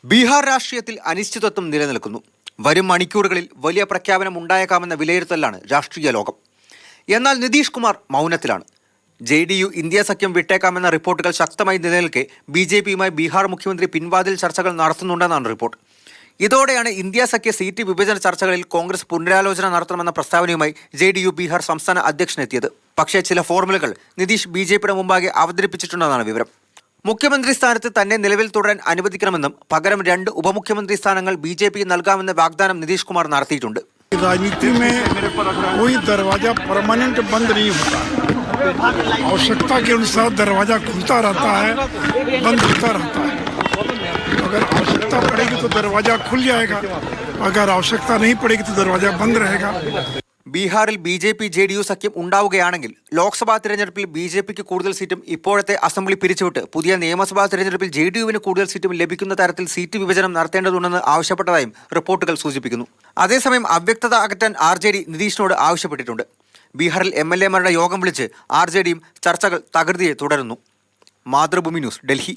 ബീഹാർ രാഷ്ട്രീയത്തിൽ അനിശ്ചിതത്വം നിലനിൽക്കുന്നു. വരും മണിക്കൂറുകളിൽ വലിയ പ്രഖ്യാപനം ഉണ്ടായേക്കാമെന്ന വിലയിരുത്തലാണ് രാഷ്ട്രീയ ലോകം. എന്നാൽ നിതീഷ് കുമാർ മൗനത്തിലാണ്. JDU ഇന്ത്യ സഖ്യം വിട്ടേക്കാമെന്ന റിപ്പോർട്ടുകൾ ശക്തമായി നിലനിൽക്കെ BJPയുമായി ബീഹാർ മുഖ്യമന്ത്രി പിൻവാതിൽ ചർച്ചകൾ നടത്തുന്നുണ്ടെന്നാണ് റിപ്പോർട്ട്. ഇതോടെയാണ് ഇന്ത്യ സഖ്യ സീറ്റ് വിഭജന ചർച്ചകളിൽ കോൺഗ്രസ് പുനരാലോചന നടത്തണമെന്ന പ്രസ്താവനയുമായി JDU ബീഹാർ സംസ്ഥാന അധ്യക്ഷനെത്തിയത്. പക്ഷേ ചില ഫോർമുലകൾ നിതീഷ് BJPയുടെ മുമ്പാകെ അവതരിപ്പിച്ചിട്ടുണ്ടെന്നാണ് വിവരം. മുഖ്യമന്ത്രി സ്ഥാനത്ത് തന്നെ നിലവിൽ തുടരാൻ അനുവദിക്കണമെന്നും പകരം 2 ഉപമുഖ്യമന്ത്രി സ്ഥാനങ്ങൾ BJP നൽകാമെന്ന വാഗ്ദാനം നിതീഷ് കുമാർ നടത്തിയിട്ടുണ്ട്. राजनीति में कोई दरवाजा परमानेंट बंद नहीं होता, आवश्यकता के अनुसार दरवाजा खुलता रहता है, बंद होता रहता है. अगर आवश्यकता पड़ेगी तो दरवाजा खुल जाएगा, अगर आवश्यकता नहीं पड़ेगी तो दरवाजा बंद रहेगा. ബീഹാറിൽ BJP-JDU സഖ്യം ഉണ്ടാവുകയാണെങ്കിൽ ലോക്സഭാ തിരഞ്ഞെടുപ്പിൽ BJPക്ക് കൂടുതൽ സീറ്റും ഇപ്പോഴത്തെ അസംബ്ലി പിരിച്ചുവിട്ട് പുതിയ നിയമസഭാ തിരഞ്ഞെടുപ്പിൽ JDUവിന് കൂടുതൽ സീറ്റും ലഭിക്കുന്ന തരത്തിൽ സീറ്റ് വിഭജനം നടത്തേണ്ടതുണ്ടെന്ന് ആവശ്യപ്പെട്ടതായും റിപ്പോർട്ടുകൾ സൂചിപ്പിക്കുന്നു. അതേസമയം അവ്യക്തത അകറ്റാൻ RJD നിതീഷിനോട് ആവശ്യപ്പെട്ടിട്ടുണ്ട്. ബീഹാറിൽ MLA മാരുടെ യോഗം വിളിച്ച് RJDയും ചർച്ചകൾ തകൃതിയെ തുടരുന്നു. മാതൃഭൂമി ന്യൂസ്, ഡൽഹി.